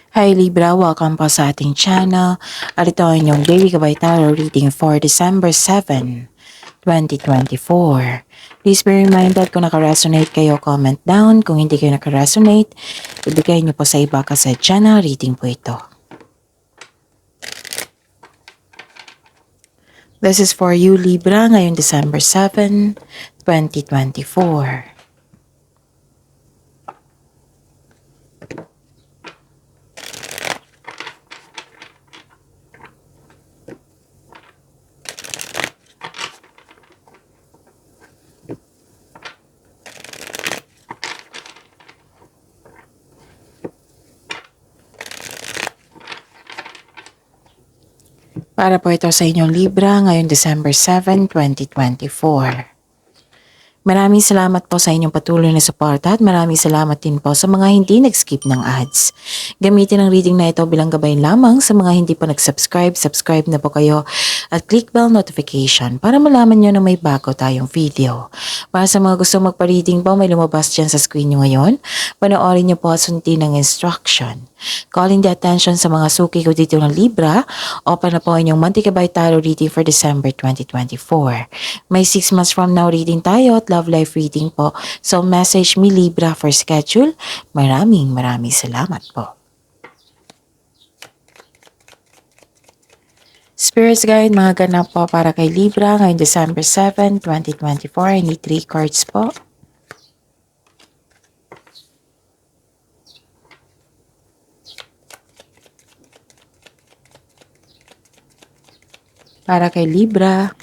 Hi Libra, welcome po sa ating channel. At ito ang inyong Daily Gabay Tarot reading for December 7, 2024. Please be reminded kung naka-resonate kayo, comment down. Kung hindi kayo naka-resonate, ibigay niyo po sa iba kasi channel reading po ito. This is for you Libra ngayong December 7, 2024. Para po ito sa inyong Libra ngayong December 7, 2024. Maraming salamat po sa inyong patuloy na suporta at maraming salamat din po sa mga hindi nag-skip ng ads. Gamitin ang reading na ito bilang gabay lamang sa mga hindi pa nag-subscribe, subscribe na po kayo at click bell notification para malaman nyo na may bago tayong video. Para sa mga gusto magpa-reading po, may lumabas dyan sa screen nyo ngayon. Panoorin nyo po at sundin ang instruction. Calling the attention sa mga suki ko dito ng Libra, open na po inyong monthly Gabay Tarot reading for December 2024. May 6 months from now reading tayo at love life reading po. So message me Libra for schedule. Maraming salamat po. Spirits Guide, mga ganap po para kay Libra ngayong December 7, 2024. I need 3 cards po. Para kay Libra.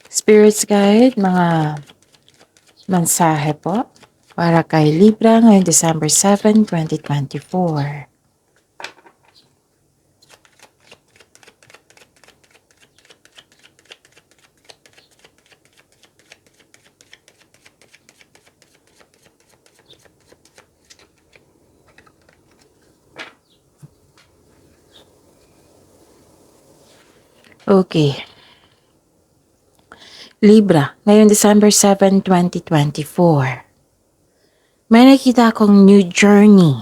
Spirits Guide, mga mensahe po para kay Libra ngayong December 7, 2024. Okay. Libra, ngayong December 7, 2024. May nakita akong new journey.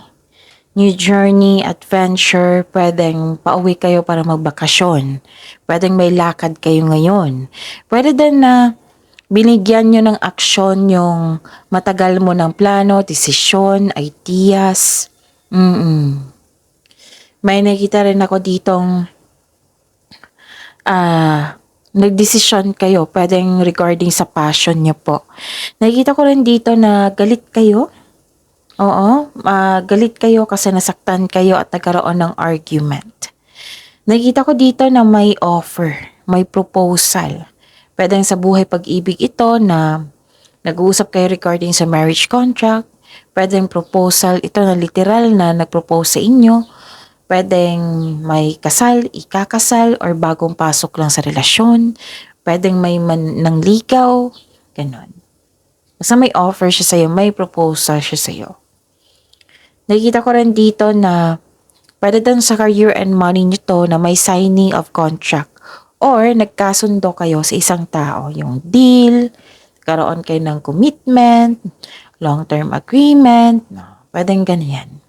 New journey, adventure, pwedeng pauwi kayo para magbakasyon. Pwedeng may lakad kayo ngayon. Pwede din na binigyan nyo ng aksyon yung matagal mo ng plano, desisyon, ideas. May nakita rin ako ditong nagdesisyon kayo, pwedeng regarding sa passion nyo po. Nakikita ko rin dito na galit kayo. Oo, galit kayo kasi nasaktan kayo at nagkaroon ng argument. Nakikita ko dito na may offer, may proposal. Pwedeng sa buhay pag-ibig ito na nag-uusap kayo regarding sa marriage contract. Pwedeng proposal ito na literal na nag-propose sa inyo. Pwedeng may kasal, ikakasal, or bagong pasok lang sa relasyon. Pwedeng may nangligaw, ganon. Basta may offer siya sa'yo, may proposal siya sa'yo. Nakikita ko rin dito na pwede din sa career and money nyo to na may signing of contract or nagkasundo kayo sa isang tao. Yung deal, karoon kayo ng commitment, long-term agreement, pwedeng ganyan.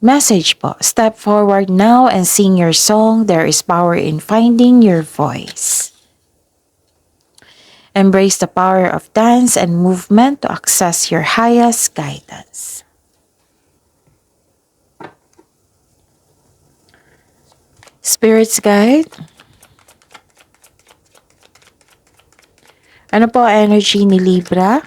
Message po, step forward now and sing your song. There is power in finding your voice. Embrace the power of dance and movement to access your highest guidance. Spirits Guide. Ano po energy ni Libra?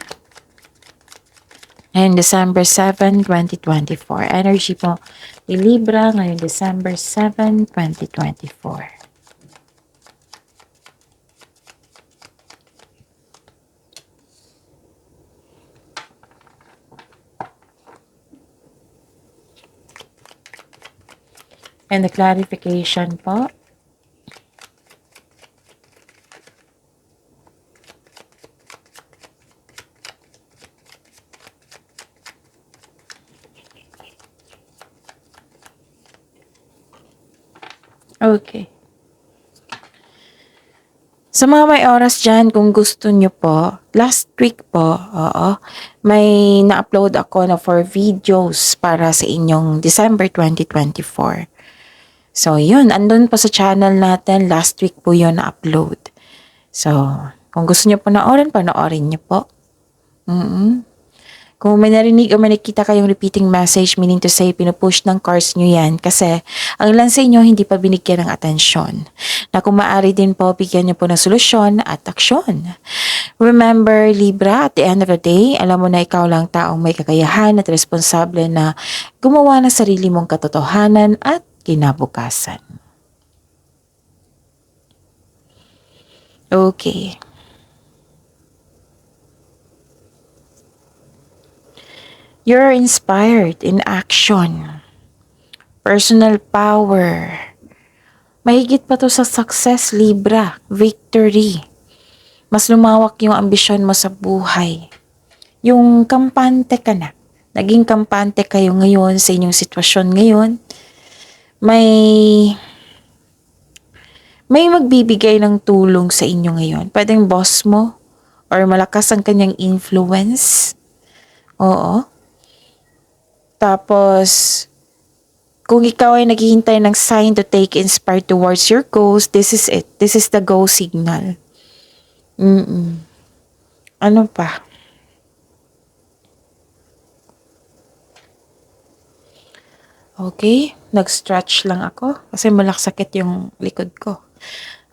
Ngayong December 7, 2024. Energy po ni Libra ngayong December 7, 2024. And the clarification po. Okay. Sa mga may oras dyan, kung gusto nyo po, last week po, may na-upload ako na 4 videos para sa inyong December 2024. So, yun, andun po sa channel natin, last week po yun na-upload. So, kung gusto nyo panoorin nyo po. Kung may narinig o may nakita kayong repeating message, meaning to say, pinupush ng cards nyo yan kasi ang ilan sa inyo hindi pa binigyan ng atensyon. Na kung maaari din po, bigyan nyo po ng solusyon at aksyon. Remember, Libra, at the end of the day, alam mo na ikaw lang taong may kakayahan at responsable na gumawa ng sarili mong katotohanan at kinabukasan. Okay. You're inspired in action. Personal power. Mahigit pa to sa success, Libra. Victory. Mas lumawak yung ambisyon mo sa buhay. Yung kampante ka na. Naging kampante kayo ngayon sa inyong sitwasyon ngayon. May magbibigay ng tulong sa inyo ngayon. Pwedeng boss mo or malakas ang kanyang influence. Oo. Tapos, kung ikaw ay naghihintay ng sign to take inspired towards your goals, this is it. This is the go signal. Ano pa? Okay, nag-stretch lang ako kasi malaksakit yung likod ko.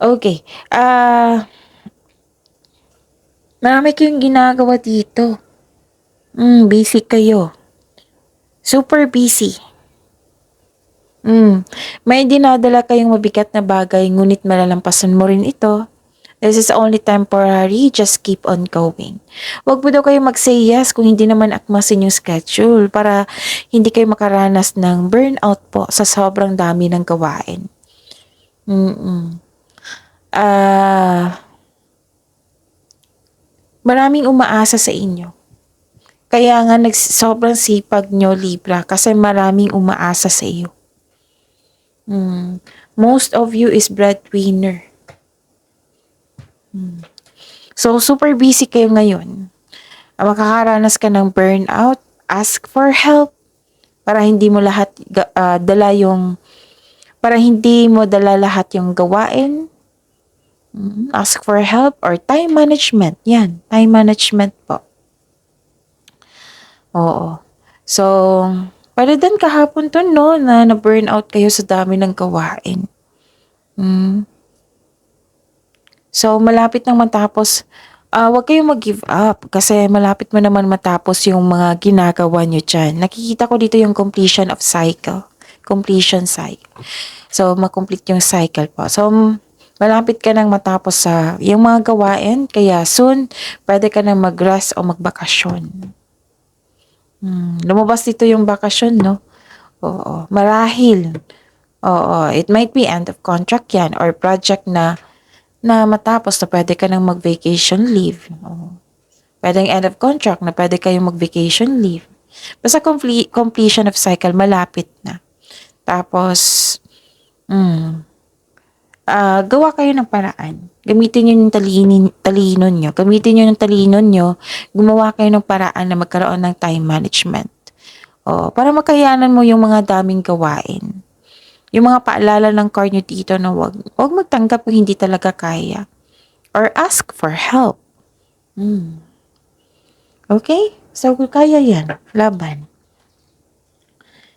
Okay, marami kayong ginagawa dito. Busy kayo. Super busy. May dinadala kayong mabigat na bagay, ngunit malalampasan mo rin ito. This is only temporary, just keep on going. Huwag mo daw kayo mag-say yes kung hindi naman akmasin yung schedule para hindi kayo makaranas ng burnout po sa sobrang dami ng gawain. Maraming umaasa sa inyo. Kaya nga sobrang sipag nyo, Libra, kasi maraming umaasa sa iyo. Most of you is breadwinner. So, super busy kayo ngayon. Makakaranas ka ng burnout, ask for help para hindi mo lahat dala lahat yung gawain. Ask for help or time management. Yan, time management po. Oo. So, pwede din kahapon to, no, na na-burnout kayo sa dami ng gawain. So, malapit nang matapos. Huwag kayong mag-give up kasi malapit mo naman matapos yung mga ginagawa nyo dyan. Nakikita ko dito yung completion cycle. So, makomplete yung cycle po. So, malapit ka nang matapos sa yung mga gawain. Kaya soon, pwede ka nang mag-rest o magbakasyon. Lumabas dito yung bakasyon, no? Oo. Marahil. Oo. It might be end of contract yan or project na matapos na pwede ka nang mag-vacation leave. Pwedeng end of contract na pwede kayong mag-vacation leave. Basta completion of cycle, malapit na. Tapos, gawa kayo ng paraan. Gamitin nyo yung talino nyo. Gamitin nyo yung talino nyo. Gumawa kayo ng paraan na magkaroon ng time management. Para makayanan mo yung mga daming gawain. Yung mga paalala ng card nyo dito na wag magtanggap kung hindi talaga kaya. Or ask for help. Okay? So, kung kaya yan, laban.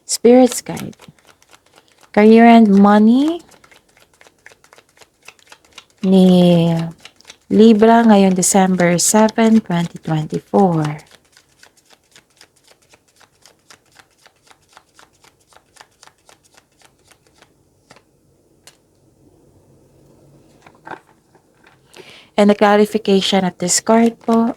Spirit's guide. Career and money ni Libra ngayong December 7, 2024. And the clarification of this card po.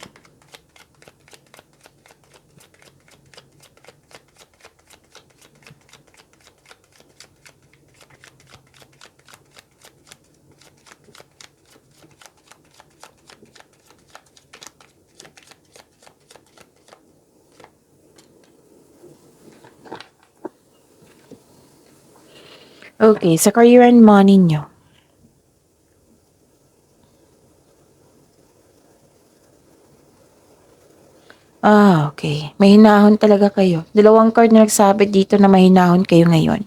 Okay, sa career and money nyo. Okay. Mahinahon talaga kayo. Dalawang card na nagsabi dito na mahinahon kayo ngayon.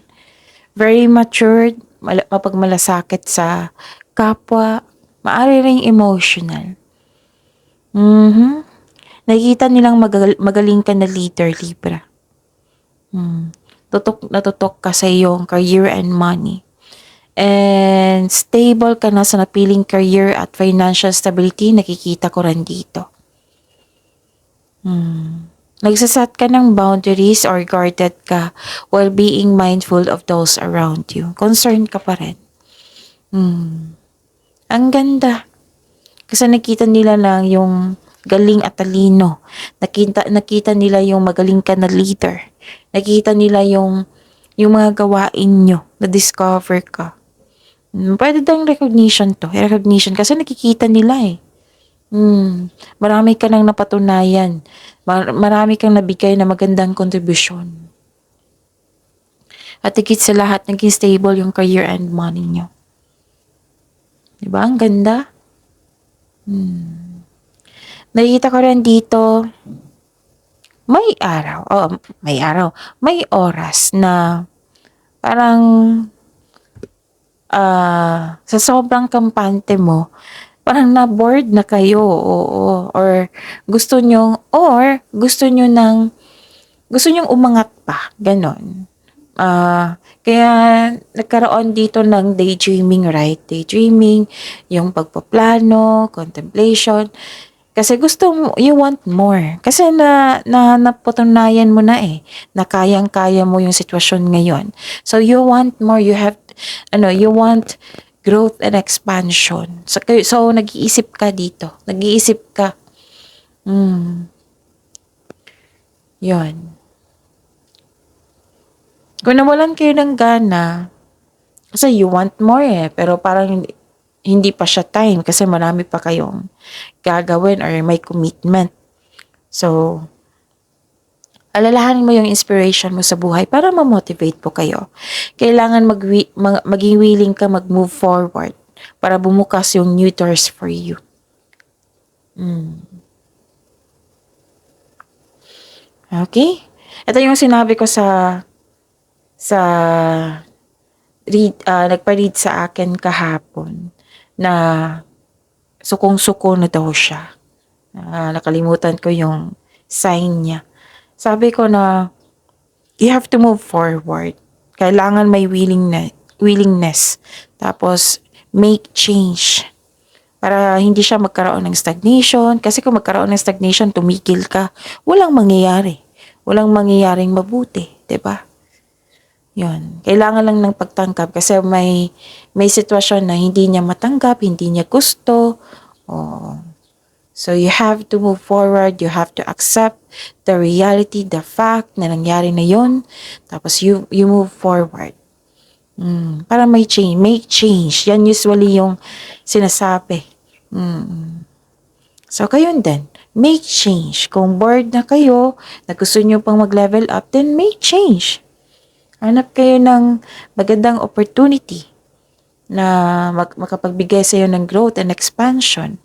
Very matured, mapagmalasakit sa kapwa, maaari ring emotional. Nakikita nilang magaling ka na leader, Libra. Tutok na tutok ka sa iyong career and money. And stable ka na sa napiling career at financial stability, nakikita ko rin dito. Nagsasat ka ng boundaries or guarded ka while being mindful of those around you. Concerned ka pa rin. Ang ganda. Kasi nakita nila lang yung galing at talino. Nakita nila yung magaling ka na leader. Nakita nila yung mga gawain nyo. Na-discover ka. Pwede dang recognition to. Recognition kasi nakikita nila eh. Marami ka nang napatunayan. Marami kang nabigay na magandang kontribusyon. At higit sa lahat, naging stable yung career and money nyo. Diba? Ang ganda. Nakikita ko rin dito, may araw. May oras na parang sa sobrang kampante mo, parang na-bored na kayo, oo. Or gusto nyong umangat pa, ganon. Kaya nagkaroon dito ng daydreaming, right? Daydreaming, yung pagpaplano, contemplation. Kasi you want more. Kasi napatunayan mo na na kayang-kaya mo yung sitwasyon ngayon. So you want more, you want growth and expansion. So nag-iisip ka dito. Nag-iisip ka. Yun. Kung nawalan kayo ng gana, kasi you want more pero parang hindi pa siya time kasi marami pa kayong gagawin or may commitment. So, alalahanin mo yung inspiration mo sa buhay para ma-motivate po kayo. Kailangan maging willing ka mag-move forward para bumukas yung new doors for you. Okay? Ito yung sinabi ko sa nagpa-read sa akin kahapon na sukong-suko na daw siya. Nakalimutan ko yung sign niya. Sabi ko na you have to move forward. Kailangan may willingness. Tapos make change. Para hindi siya magkaroon ng stagnation. Kasi kung magkaroon ng stagnation, tumigil ka. Walang mangyayari. Walang mangyayaring mabuti. 'Di ba? Yun. Kailangan lang ng pagtanggap kasi may sitwasyon na hindi niya matanggap, hindi niya gusto. So you have to move forward, you have to accept the reality, the fact na nangyari na yun. Tapos you move forward. Para may change, make change. Yan usually yung sinasabi. So kayo din, make change. Kung bored na kayo, na gusto nyo pang mag-level up, then make change. Hanap kayo ng magandang opportunity na makapagbigay sa iyo ng growth and expansion.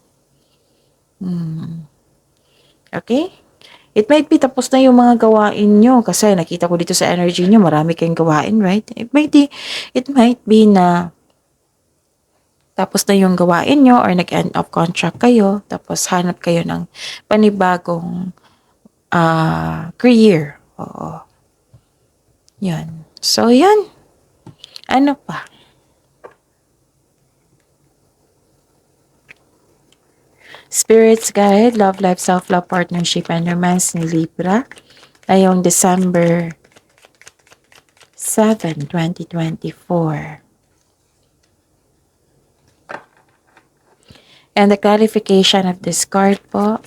Okay? It might be tapos na yung mga gawain nyo kasi nakita ko dito sa energy nyo, marami kayong gawain, right? It might be na tapos na yung gawain nyo or nag-end of contract kayo, tapos hanap kayo ng panibagong career. Oo. Yan. So, yan. Ano pa? Spirits Guide, Love Life, Self-Love, Partnership, and Romance ni Libra. Ngayong December 7, 2024. And the clarification of this card po.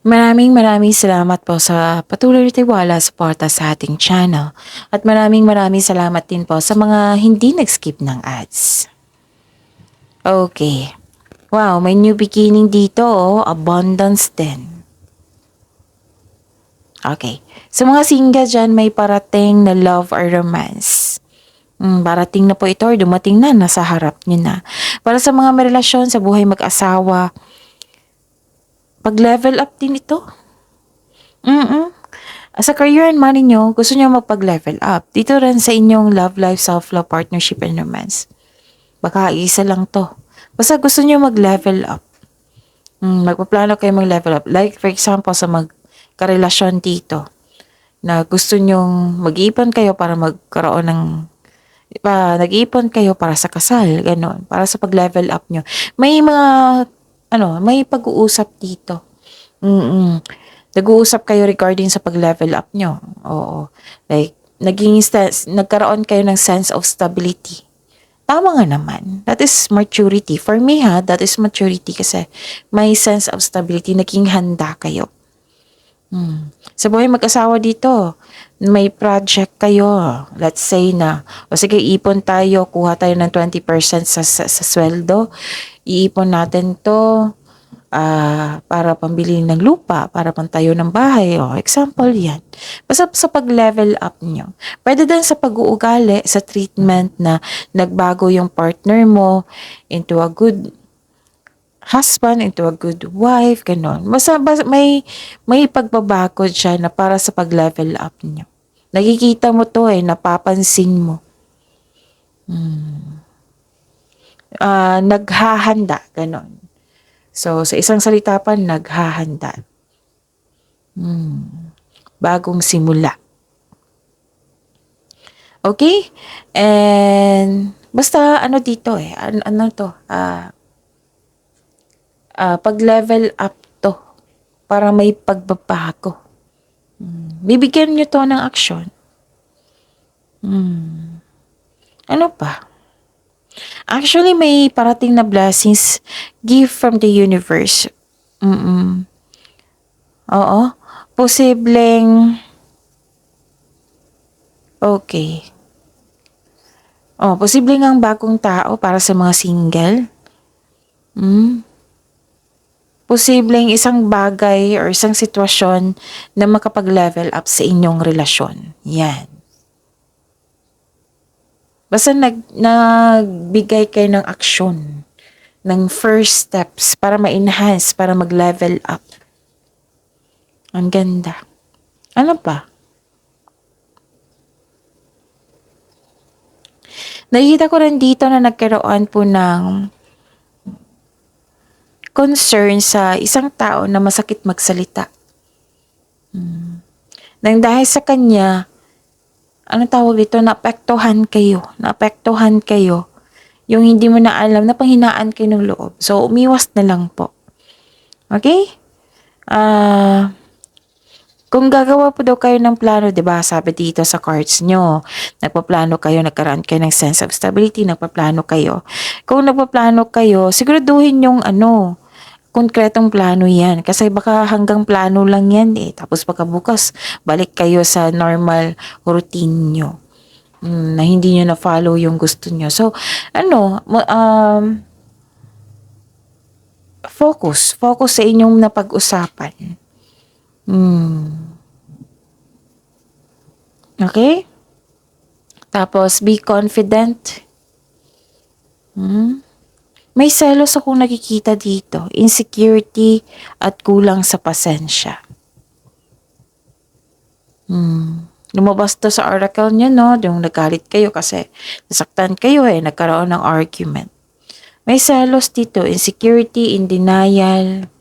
Maraming salamat po sa patuloy na tiwala, suporta sa ating channel. At maraming salamat din po sa mga hindi nag-skip ng ads. Okay. Wow, may new beginning dito oh. Abundance din. Okay. Sa mga single dyan, may parating na love or romance. Parating na po ito or dumating na, nasa harap nyo na. Para sa mga may relasyon sa buhay mag-asawa, pag-level up din ito. Sa career and money nyo, gusto nyo magpag-level up. Dito rin sa inyong love life, self-love, partnership, and romance. Baka isa lang to. Basta gusto nyo mag-level up. Magpaplano kayo mag-level up. Like for example, sa magkarelasyon dito, na gusto nyong mag-iipon kayo para magkaroon ng nag-iipon kayo para sa kasal, gano'n, para sa pag-level up nyo. May mga, may pag-uusap dito. Nag-uusap kayo regarding sa pag-level up nyo. Oo. Like, nagkaroon kayo ng sense of stability. Tama nga naman. That is maturity. For me that is maturity kasi may sense of stability. Naging handa kayo. Sa buhay mag-asawa dito, may project kayo. Let's say na, sige, ipon tayo, kuha tayo ng 20% sa sweldo. Iipon natin to para pambili ng lupa, para pantayo ng bahay. Example yan. Basta sa pag-level up nyo. Pwede din sa pag-uugali, sa treatment na nagbago yung partner mo into a good husband, into a good wife, ganon. Basta may pagbabago siya na para sa pag-level up nyo. Nakikita mo to napapansin mo. Naghahanda, ganon. So, sa isang salita pa, naghahanda. Bagong simula. Okay? And, basta dito ano to? Pag-level up to. Para may pagbabago. Bibigyan nyo to ng aksyon. Ano pa? Actually, may parating na blessings, gift from the universe. Oo. Posibleng, okay. Posibleng ang bagong tao para sa mga single. Posibleng isang bagay or isang sitwasyon na makapag-level up sa inyong relasyon. Yan. Basta nagbigay kayo ng aksyon, ng first steps para ma-enhance, para mag-level up. Ang ganda. Ano pa? Nakikita ko rin dito na nagkaroon po ng concern sa isang tao na masakit magsalita. Nang dahil sa kanya, tawag dito, naapektuhan kayo, yung hindi mo na alam, napanghinaan kayo ng loob. So, umiwas na lang po. Okay? Kung gagawa po daw kayo ng plano, diba, sabi dito sa cards nyo, nagpaplano kayo, nagkaroon kayo ng sense of stability, nagpaplano kayo. Kung nagpaplano kayo, siguraduhin yung konkretong plano yan. Kasi baka hanggang plano lang yan Tapos pagkabukas, balik kayo sa normal routine nyo. Na hindi nyo na-follow yung gusto nyo. So, focus sa inyong napag-usapan. Okay? Tapos, be confident. May selos akong nakikita dito, insecurity at kulang sa pasensya. Lumabas to sa oracle nyo, yung nagalit kayo kasi nasaktan kayo nagkaroon ng argument. May selos dito, insecurity, in denial,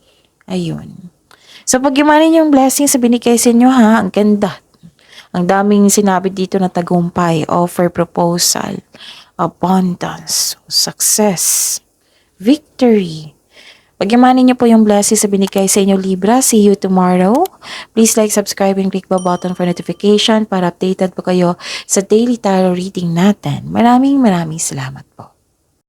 ayun. So, pag-imanin yung blessing sa binigay sa inyo ang ganda. Ang daming sinabi dito na tagumpay, offer, proposal, abundance, success, victory. Pagyamanin niyo po yung blessings sa binigay sa inyo, Libra. See you tomorrow. Please like, subscribe, and click the button for notification para updated po kayo sa daily tarot reading natin. Maraming salamat po.